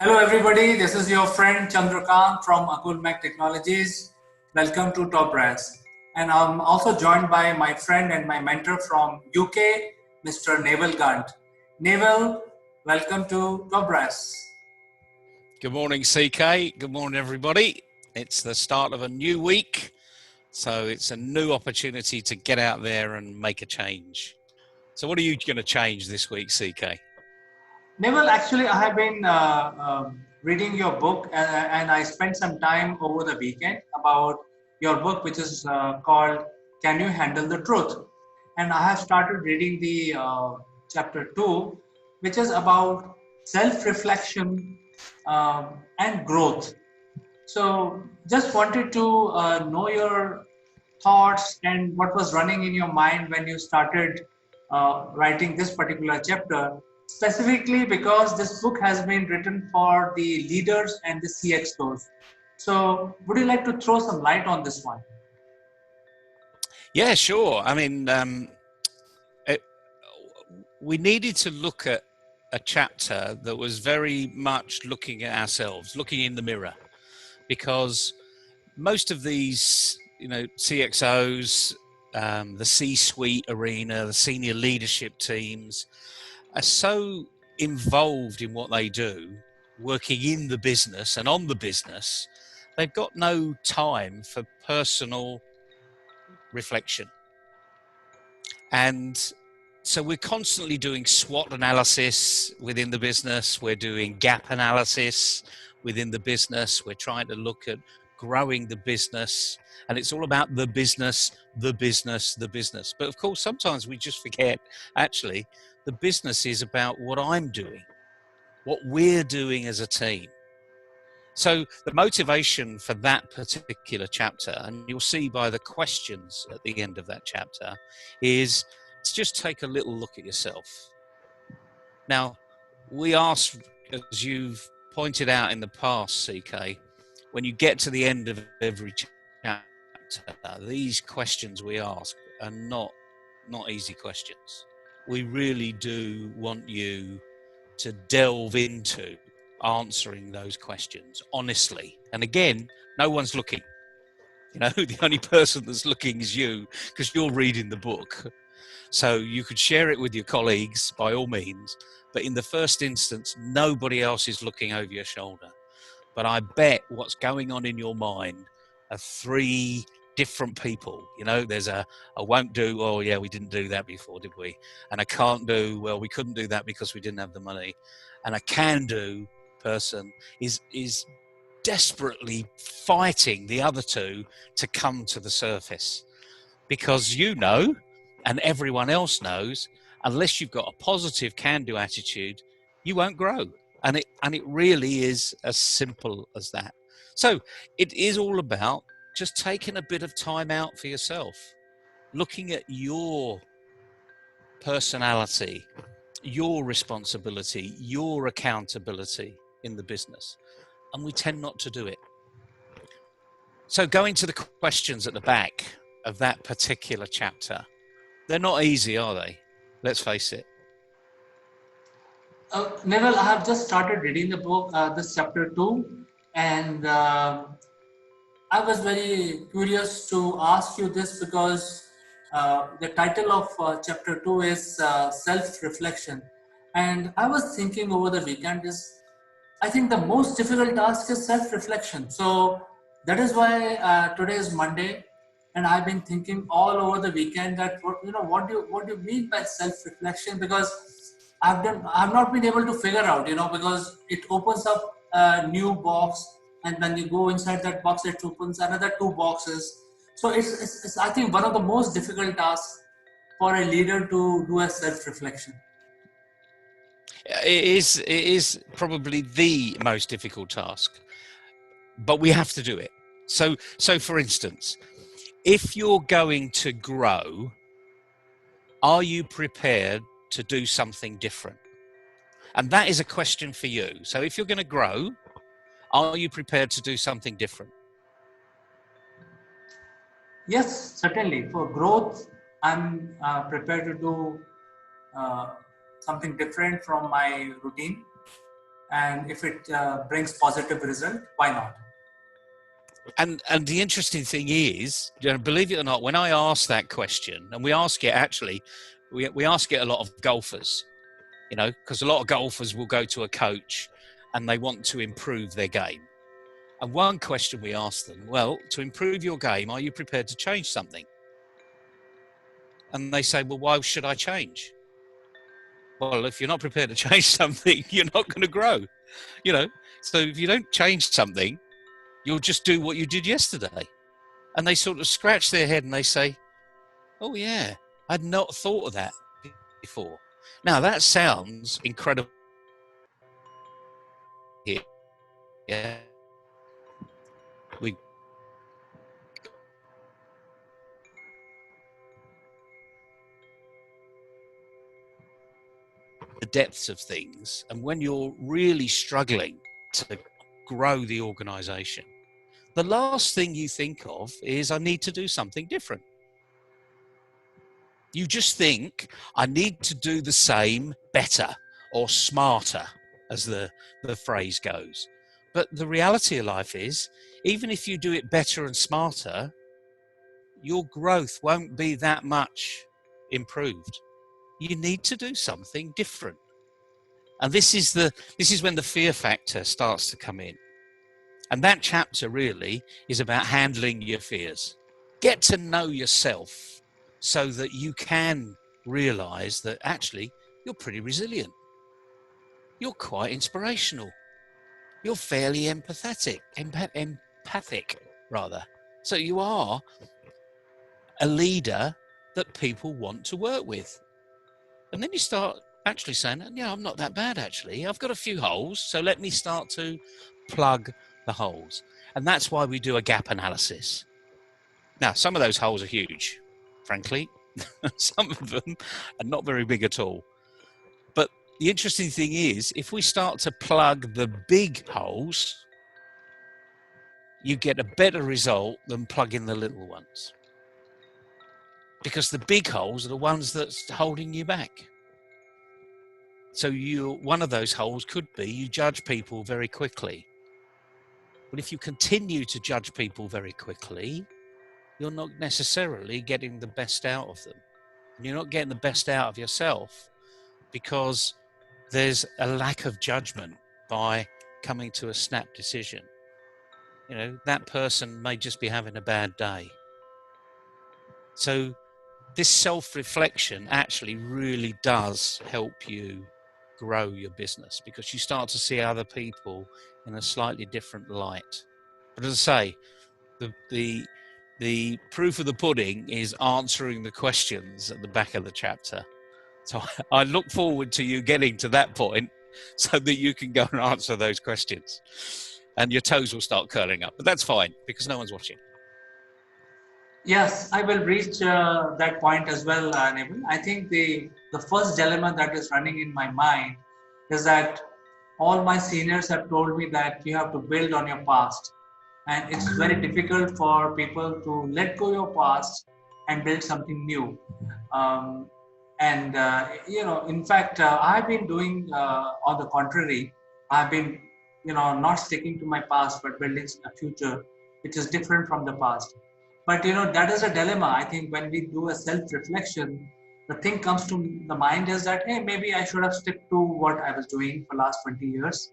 Hello everybody, this is your friend Chandrakant from Akulmac Technologies. Welcome to Top Brass. And I'm also joined by my friend and my mentor from UK, Mr. Naval Gant. Naval, welcome to Top Brass. Good morning, CK. Good morning, everybody. It's the start of a new week, so it's a new opportunity to get out there and make a change. So what are you going to change this week, CK? Naval, actually, I have been reading your book and I spent some time over the weekend about your book, which is called Can You Handle the Truth? And I have started reading the chapter 2, which is about self-reflection and growth. So just wanted to know your thoughts and what was running in your mind when you started writing this particular chapter, specifically because this book has been written for the leaders and the CXOs. So would you like to throw some light on this one? Yeah, sure. I mean, we needed to look at a chapter that was very much looking at ourselves, looking in the mirror, because most of these, CXOs, the C-suite arena, the senior leadership teams are so involved in what they do, working in the business and on the business, they've got no time for personal reflection. And so we're constantly doing SWOT analysis within the business. We're doing gap analysis within the business. We're trying to look at growing the business, and it's all about the business, the business, the business. But of course, sometimes we just forget, actually, the business is about what I'm doing, what we're doing as a team. So the motivation for that particular chapter, and you'll see by the questions at the end of that chapter, is to just take a little look at yourself. Now, we ask, as you've pointed out in the past, CK, when you get to the end of every chapter, these questions we ask are not easy questions. We really do want you to delve into answering those questions honestly. And again, no one's looking. The only person that's looking is you, because you're reading the book. So you could share it with your colleagues by all means, but in the first instance, nobody else is looking over your shoulder. But I bet what's going on in your mind are three different people. There's a won't do, oh yeah, we didn't do that before, did we? And a can't do, well, we couldn't do that because we didn't have the money. And a can do person is desperately fighting the other two to come to the surface, because and everyone else knows, unless you've got a positive can-do attitude, you won't grow. And it really is as simple as that. So it is all about just taking a bit of time out for yourself, looking at your personality, your responsibility, your accountability in the business. And we tend not to do it. So going to the questions at the back of that particular chapter, they're not easy, are they? Let's face it. Neville, I have just started reading the book, this chapter 2, and I was very curious to ask you this because the title of chapter 2 is self-reflection. And I was thinking over the weekend I think the most difficult task is self-reflection. So that is why today is Monday, and I've been thinking all over the weekend that what do you mean by self-reflection? Because I've not been able to figure out, because it opens up a new box, and when you go inside that box, it opens another two boxes. So it's I think one of the most difficult tasks for a leader to do a self-reflection. It is probably the most difficult task, but we have to do it. So for instance, if you're going to grow, are you prepared to do something different? And that is a question for you. So if you're going to grow, are you prepared to do something different? Yes, certainly. For growth, I'm prepared to do something different from my routine. and if it brings positive result, why not? And the interesting thing is, believe it or not, when I ask that question, and we ask it actually, we ask it a lot of golfers, because a lot of golfers will go to a coach and they want to improve their game. And one question we ask them, well, to improve your game, are you prepared to change something? And they say, well, why should I change? Well, if you're not prepared to change something, you're not going to grow, So if you don't change something, you'll just do what you did yesterday. And they sort of scratch their head and they say, oh yeah, I'd not thought of that before. Now that sounds incredible. Yeah. The depths of things, and when you're really struggling to grow the organization, the last thing you think of is, I need to do something different. You just think, I need to do the same better or smarter, as the phrase goes. But the reality of life is, even if you do it better and smarter, your growth won't be that much improved. You need to do something different. And this is when the fear factor starts to come in. And that chapter really is about handling your fears. Get to know yourself so that you can realize that actually you're pretty resilient. You're quite inspirational. You're fairly empathic rather. So you are a leader that people want to work with. And then you start actually saying, yeah, I'm not that bad actually. I've got a few holes, so let me start to plug the holes. And that's why we do a gap analysis. Now, some of those holes are huge, frankly. Some of them are not very big at all. But the interesting thing is, if we start to plug the big holes, you get a better result than plugging the little ones. Because the big holes are the ones that's holding you back. So one of those holes could be you judge people very quickly. But if you continue to judge people very quickly, you're not necessarily getting the best out of them. And you're not getting the best out of yourself because there's a lack of judgment by coming to a snap decision. That person may just be having a bad day. So this self-reflection actually really does help you grow your business, because you start to see other people in a slightly different light. But as I say, the proof of the pudding is answering the questions at the back of the chapter. So I look forward to you getting to that point so that you can go and answer those questions. And your toes will start curling up. But that's fine, because no one's watching. Yes, I will reach that point as well, Neville. I think the first dilemma that is running in my mind is that all my seniors have told me that you have to build on your past. And it's very difficult for people to let go your past and build something new. In fact, I've been doing on the contrary. I've been, not sticking to my past, but building a future which is different from the past. But that is a dilemma. I think when we do a self-reflection, the thing comes to the mind is that, hey, maybe I should have stuck to what I was doing for the last 20 years,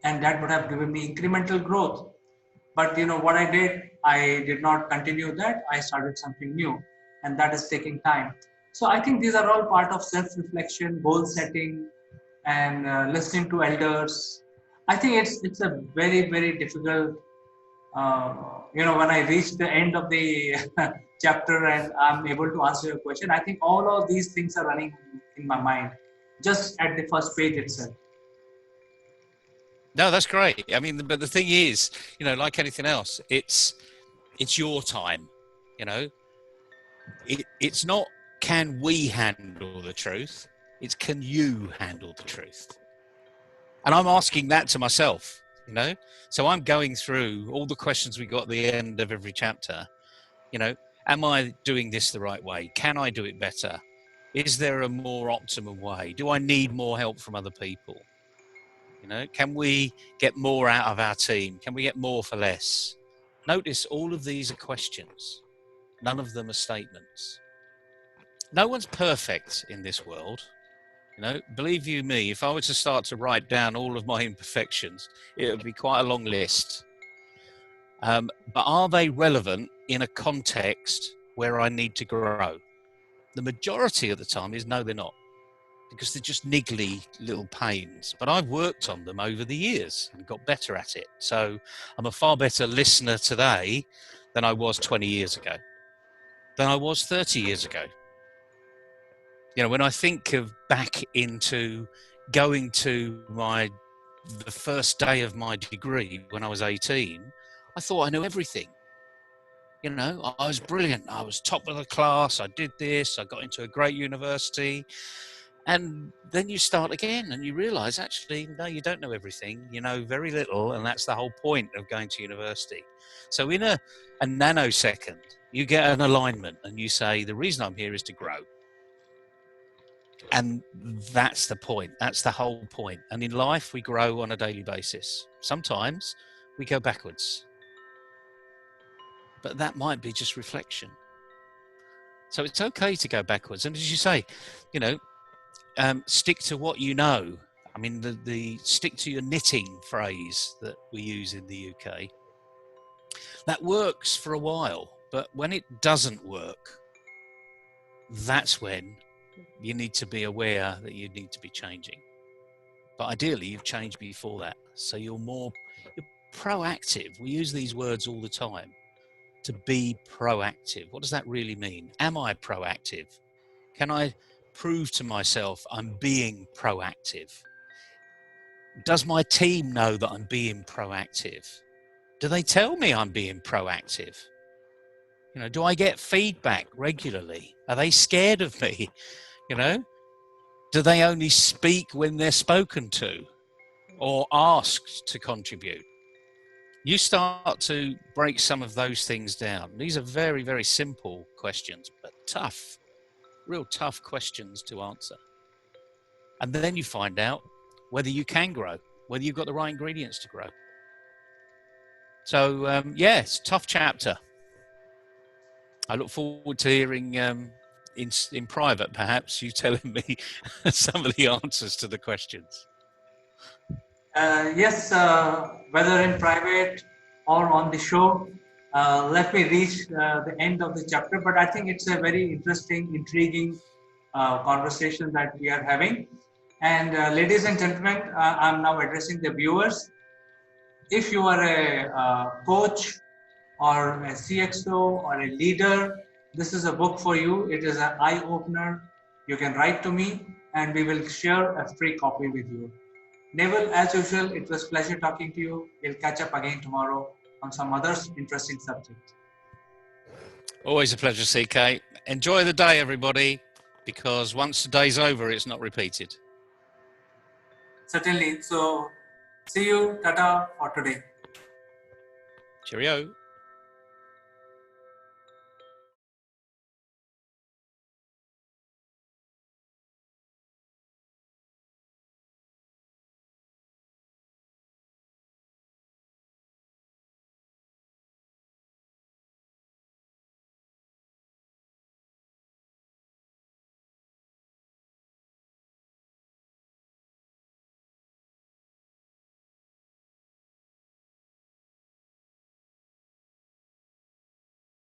and that would have given me incremental growth. But what I did not continue that. I started something new, and that is taking time. So I think these are all part of self-reflection, goal setting, and listening to elders. I think it's a very, very difficult. When I reach the end of the chapter and I'm able to answer your question, I think all of these things are running in my mind just at the first page itself. No, that's great. I mean, but the thing is, like anything else, it's your time. It's not, can we handle the truth? It's, can you handle the truth? And I'm asking that to myself. So I'm going through all the questions we got at the end of every chapter. Am I doing this the right way? Can I do it better? Is there a more optimum way? Do I need more help from other people? You know, can we get more out of our team? Can we get more for less? Notice all of these are questions. None of them are statements. No one's perfect in this world. You know, believe you me, if I were to start to write down all of my imperfections, it would be quite a long list. But are they relevant in a context where I need to grow? The majority of the time is no, they're not, because they're just niggly little pains. But I've worked on them over the years and got better at it. So I'm a far better listener today than I was 20 years ago, than I was 30 years ago. You know, when I think of back into going to the first day of my degree when I was 18, I thought I knew everything. You know, I was brilliant. I was top of the class. I did this. I got into a great university. And then you start again and you realize, actually, no, you don't know everything. You know very little. And that's the whole point of going to university. So in a nanosecond, you get an alignment and you say, the reason I'm here is to grow. And that's the point. That's the whole point. And in life, we grow on a daily basis. Sometimes we go backwards. But that might be just reflection. So it's okay to go backwards. And as you say, you know, stick to what you know. I mean, the stick to your knitting phrase that we use in the UK, that works for a while. But when it doesn't work, that's when you need to be aware that you need to be changing. But ideally, you've changed before that. So you're proactive. We use these words all the time. To be proactive. What does that really mean? Am I proactive? Can I prove to myself I'm being proactive? Does my team know that I'm being proactive? Do they tell me I'm being proactive? You know, do I get feedback regularly? Are they scared of me? You know, do they only speak when they're spoken to or asked to contribute? You start to break some of those things down. These are very, very simple questions, but tough, real tough questions to answer. And then you find out whether you can grow, whether you've got the right ingredients to grow. So, yeah, it's a tough chapter. I look forward to hearing in private, perhaps, you telling me some of the answers to the questions. Yes, whether in private or on the show, let me reach the end of the chapter. But I think it's a very interesting, intriguing conversation that we are having. And ladies and gentlemen, I'm now addressing the viewers. If you are a coach or a CXO or a leader, this is a book for you. It is an eye-opener. You can write to me and we will share a free copy with you. Neville, as usual, it was a pleasure talking to you. We'll catch up again tomorrow on some other interesting subject. Always a pleasure, CK. Enjoy the day, everybody, because once the day's over, it's not repeated. Certainly. So, see you. Tata for today. Cheerio.